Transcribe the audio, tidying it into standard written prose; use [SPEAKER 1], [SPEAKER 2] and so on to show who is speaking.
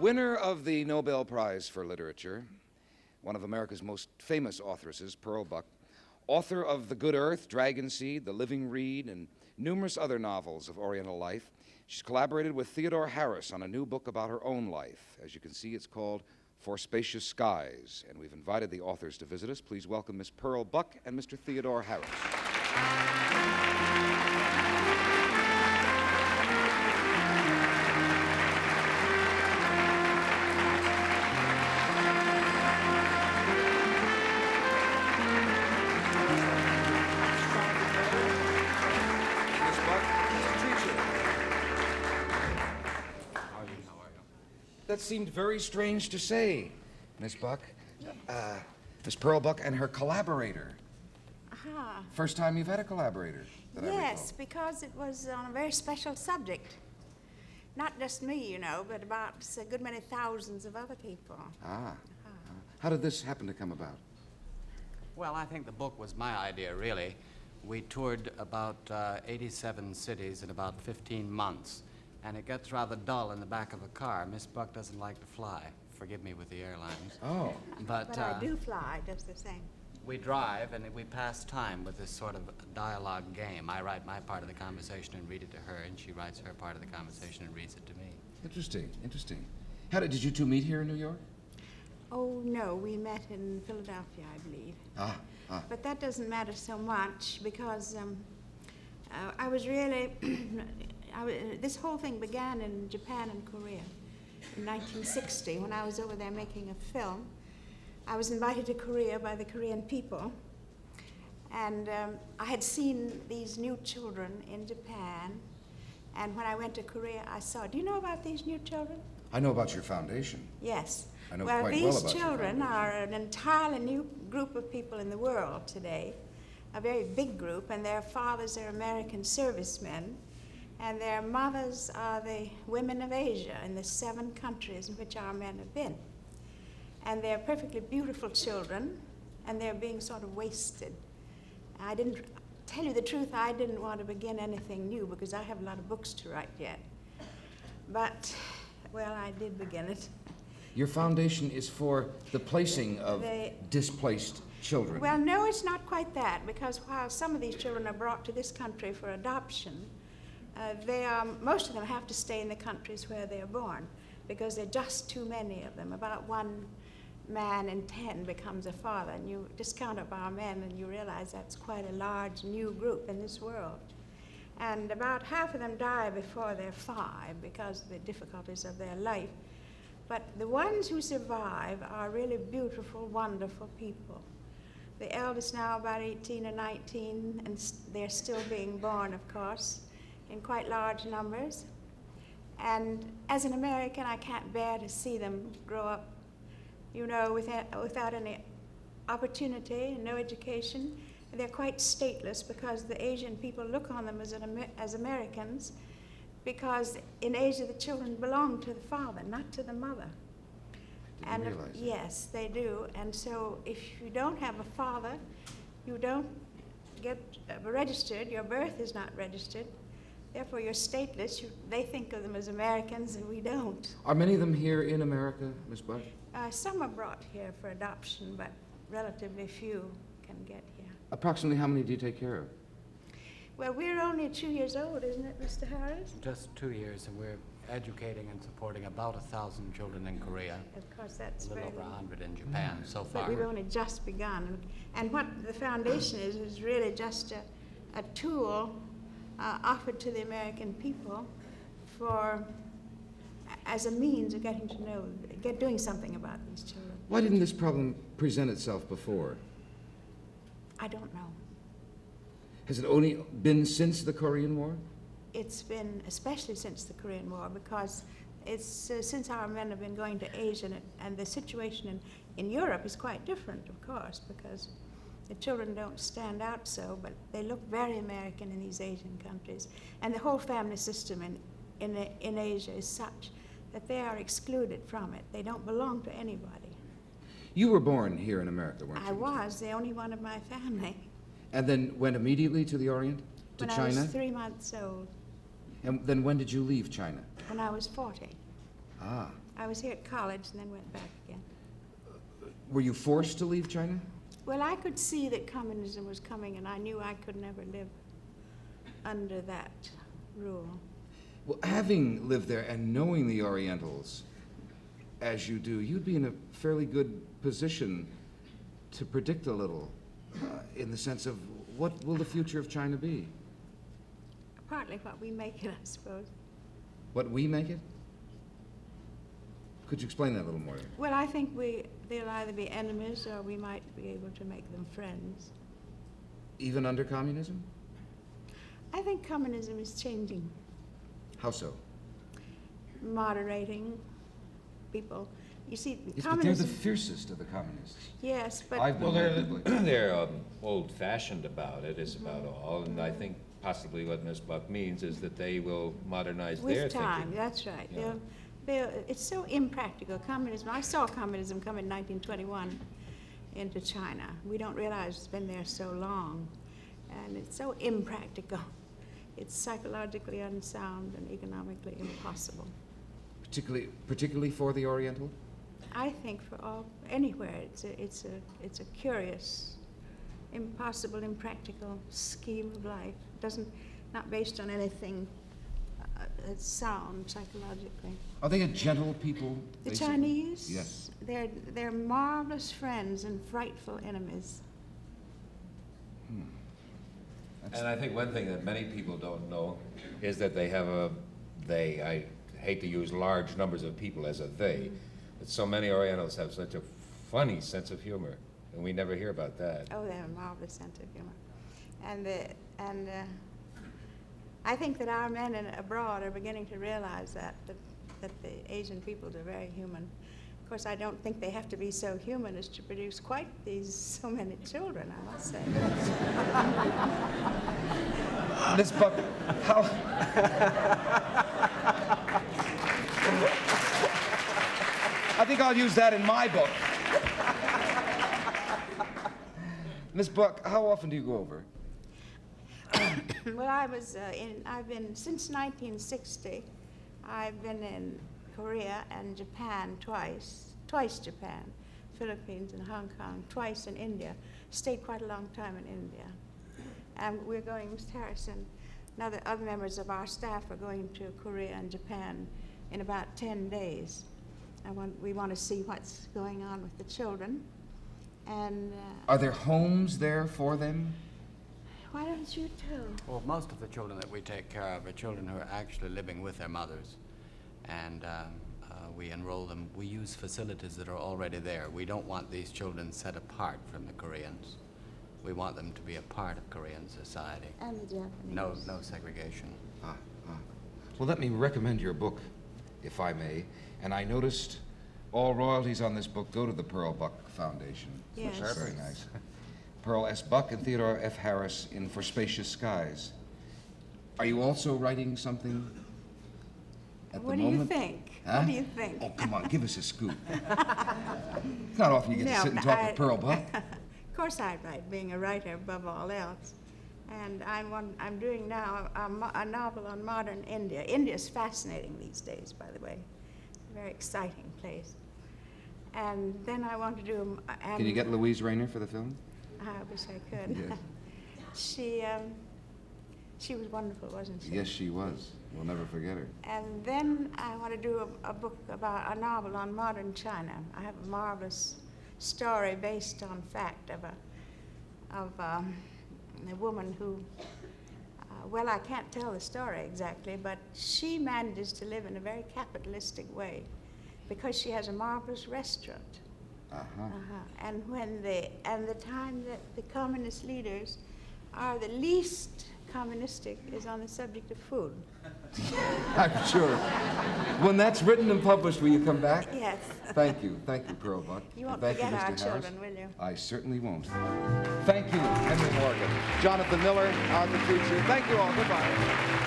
[SPEAKER 1] Winner of the Nobel Prize for Literature, one of America's most famous authoresses, Pearl Buck, author of The Good Earth, Dragon Seed, The Living Reed, and numerous other novels of Oriental life. She's collaborated with Theodore Harris on a new book about her own life. As you can see, it's called For Spacious Skies, and we've invited the authors to visit us. Please welcome Miss Pearl Buck and Mr. Theodore Harris. That seemed very strange to say, Miss Buck. Miss Pearl Buck and her collaborator.
[SPEAKER 2] Ah.
[SPEAKER 1] First time you've had a collaborator that I recall.
[SPEAKER 2] Yes, because it was on a very special subject. Not just me, you know, but about a good many thousands of other people.
[SPEAKER 1] How did this happen to come about?
[SPEAKER 3] Well, I think the book was my idea, really. We toured about 87 cities in about 15 months. And it gets rather dull in the back of a car. Miss Buck doesn't like to fly. Forgive me with the airlines.
[SPEAKER 1] Oh.
[SPEAKER 2] But I do fly, just the same.
[SPEAKER 3] We drive, and we pass time with this sort of dialogue game. I write my part of the conversation and read it to her, and she writes her part of the conversation and reads it to me.
[SPEAKER 1] Interesting, interesting. Did you two meet here in New York?
[SPEAKER 2] Oh, no, we met in Philadelphia, I believe. But that doesn't matter so much, because I was really... this whole thing began in Japan and Korea in 1960 when I was over there making a film. I was invited to Korea by the Korean people, and I had seen these new children in Japan, and when I went to Korea, I saw, do you know about these new children?
[SPEAKER 1] I know about your foundation.
[SPEAKER 2] Yes.
[SPEAKER 1] I know
[SPEAKER 2] well,
[SPEAKER 1] quite well about
[SPEAKER 2] these children are an entirely new group of people in the world today, a very big group, and their fathers are American servicemen. And their mothers are the women of Asia in the 7 countries in which our men have been. And they're perfectly beautiful children, and they're being sort of wasted. I didn't, tell you the truth, I didn't want to begin anything new because I have a lot of books to write yet. But, well, I did begin it.
[SPEAKER 1] Your foundation is for the placing of displaced children.
[SPEAKER 2] Well, no, it's not quite that, because while some of these children are brought to this country for adoption, most of them have to stay in the countries where they're born because there are just too many of them. About 1 man in 10 becomes a father, and you just count up our men and you realize that's quite a large new group in this world. And about half of them die before they're 5 because of the difficulties of their life. But the ones who survive are really beautiful, wonderful people. The eldest now about 18 or 19, and they're still being born, of course, in quite large numbers. And as an American, I can't bear to see them grow up, you know, without any opportunity and no education. They're quite stateless because the Asian people look on them as Americans, because in Asia the children belong to the father, not to the mother.
[SPEAKER 1] Didn't realize that.
[SPEAKER 2] Yes, they do. And so if you don't have a father, you don't get registered, your birth is not registered. Therefore, you're stateless. They think of them as Americans, and we don't.
[SPEAKER 1] Are many of them here in America, Miss Buck?
[SPEAKER 2] Some are brought here for adoption, but relatively few can get here.
[SPEAKER 1] Approximately how many do you take care of?
[SPEAKER 2] Well, we're only 2 years old, isn't it, Mr. Harris?
[SPEAKER 3] Just 2 years, and we're educating and supporting about 1,000 children in Korea.
[SPEAKER 2] Of course, that's
[SPEAKER 3] a little
[SPEAKER 2] very
[SPEAKER 3] over 100 in Japan so far.
[SPEAKER 2] But we've only just begun. And what the foundation is really just a tool offered to the American people as a means of getting to know, doing something about these children.
[SPEAKER 1] Why didn't this problem present itself before?
[SPEAKER 2] I don't know.
[SPEAKER 1] Has it only been since the Korean War?
[SPEAKER 2] It's been especially since the Korean War, because it's since our men have been going to Asia, and the situation in Europe is quite different, of course, because the children don't stand out so, but they look very American in these Asian countries. And the whole family system in Asia is such that they are excluded from it. They don't belong to anybody.
[SPEAKER 1] You were born here in America, weren't you?
[SPEAKER 2] I was the only one of my family.
[SPEAKER 1] And then went immediately to the Orient, to China?
[SPEAKER 2] When I was 3 months old.
[SPEAKER 1] And then when did you leave China?
[SPEAKER 2] When I was 40.
[SPEAKER 1] Ah.
[SPEAKER 2] I was here at college and then went back again.
[SPEAKER 1] Were you forced to leave China?
[SPEAKER 2] Well, I could see that communism was coming, and I knew I could never live under that rule.
[SPEAKER 1] Well, having lived there and knowing the Orientals as you do, you'd be in a fairly good position to predict a little, in the sense of what will the future of China be?
[SPEAKER 2] Partly what we make it, I suppose.
[SPEAKER 1] What we make it? Could you explain that a little more?
[SPEAKER 2] Well, I think they'll either be enemies or we might be able to make them friends.
[SPEAKER 1] Even under communism?
[SPEAKER 2] I think communism is changing,
[SPEAKER 1] How so?
[SPEAKER 2] moderating people. You see,
[SPEAKER 1] Yes, but they're
[SPEAKER 2] communism.
[SPEAKER 1] the fiercest of the communists.
[SPEAKER 2] Yes, but
[SPEAKER 1] I've been
[SPEAKER 4] Well,
[SPEAKER 1] there deeply.
[SPEAKER 4] they're old-fashioned about it, is about all, and I think possibly what Ms. Buck means is that they will modernize their
[SPEAKER 2] with time,
[SPEAKER 4] thinking.
[SPEAKER 2] that's right.
[SPEAKER 4] Yeah.
[SPEAKER 2] It's so impractical. Communism. I saw communism come in 1921 into China. We don't realize it's been there so long, and it's so impractical. It's psychologically unsound and economically impossible.
[SPEAKER 1] Particularly for the Oriental?
[SPEAKER 2] I think for anywhere, it's a curious, impossible, impractical scheme of life. Not based on anything that's sound psychologically.
[SPEAKER 1] Are they a gentle people?
[SPEAKER 2] The
[SPEAKER 1] basically?
[SPEAKER 2] Chinese?
[SPEAKER 1] Yes.
[SPEAKER 2] They're marvelous friends and frightful enemies.
[SPEAKER 4] And I think one thing that many people don't know is that they have I hate to use large numbers of people as a they, but so many Orientals have such a funny sense of humor, and we never hear about that.
[SPEAKER 2] Oh, they have a marvelous sense of humor. And I think that our men abroad are beginning to realize that the Asian peoples are very human. Of course, I don't think they have to be so human as to produce quite so many children, I must say.
[SPEAKER 1] Miss Buck, how... I think I'll use that in my book. Miss Buck, how often do you go over?
[SPEAKER 2] Well, I've been, since 1960, I've been in Korea and Japan twice Japan, Philippines and Hong Kong, twice in India. Stayed quite a long time in India. And we're going, Mr. Harrison, and other members of our staff are going to Korea and Japan in about 10 days. We want to see what's going on with the children. And
[SPEAKER 1] Are there homes there for them?
[SPEAKER 2] why don't you tell?
[SPEAKER 3] Well, most of the children that we take care of are children who are actually living with their mothers. And we enroll them. We use facilities that are already there. We don't want these children set apart from the Koreans. We want them to be a part of Korean society.
[SPEAKER 2] And the Japanese.
[SPEAKER 3] No segregation.
[SPEAKER 1] Well, let me recommend your book, if I may. And I noticed all royalties on this book go to the Pearl Buck Foundation.
[SPEAKER 2] Yes.
[SPEAKER 1] That's very nice. Pearl S. Buck and Theodore F. Harris in For Spacious Skies. Are you also writing something at
[SPEAKER 2] What
[SPEAKER 1] the
[SPEAKER 2] do you
[SPEAKER 1] moment?
[SPEAKER 2] think?
[SPEAKER 1] Huh?
[SPEAKER 2] What do you think?
[SPEAKER 1] Oh, come on, give us a scoop. It's not often you get to
[SPEAKER 2] No,
[SPEAKER 1] sit and talk with Pearl Buck.
[SPEAKER 2] Of course I write, being a writer above all else. And I'm doing now a novel on modern India. India's fascinating these days, by the way. A very exciting place. And then I want to do...
[SPEAKER 1] Can you get Louise Rayner for the film?
[SPEAKER 2] I wish I could.
[SPEAKER 1] Yes.
[SPEAKER 2] She was wonderful, wasn't she?
[SPEAKER 1] Yes, she was. We'll never forget her.
[SPEAKER 2] And then I want to do a book about a novel on modern China. I have a marvelous story based on fact of a woman who, well, I can't tell the story exactly, but she manages to live in a very capitalistic way because she has a marvelous restaurant. And the time that the communist leaders are the least communistic is on the subject of food.
[SPEAKER 1] I'm sure. When that's written and published, will you come back?
[SPEAKER 2] Yes.
[SPEAKER 1] Thank you, Pearl Buck.
[SPEAKER 2] You won't
[SPEAKER 1] Thank
[SPEAKER 2] forget
[SPEAKER 1] you, Mr.
[SPEAKER 2] our
[SPEAKER 1] Harris.
[SPEAKER 2] children, will you?
[SPEAKER 1] I certainly won't. Thank you, Henry Morgan. Jonathan Miller, our producer. Thank you all. Goodbye.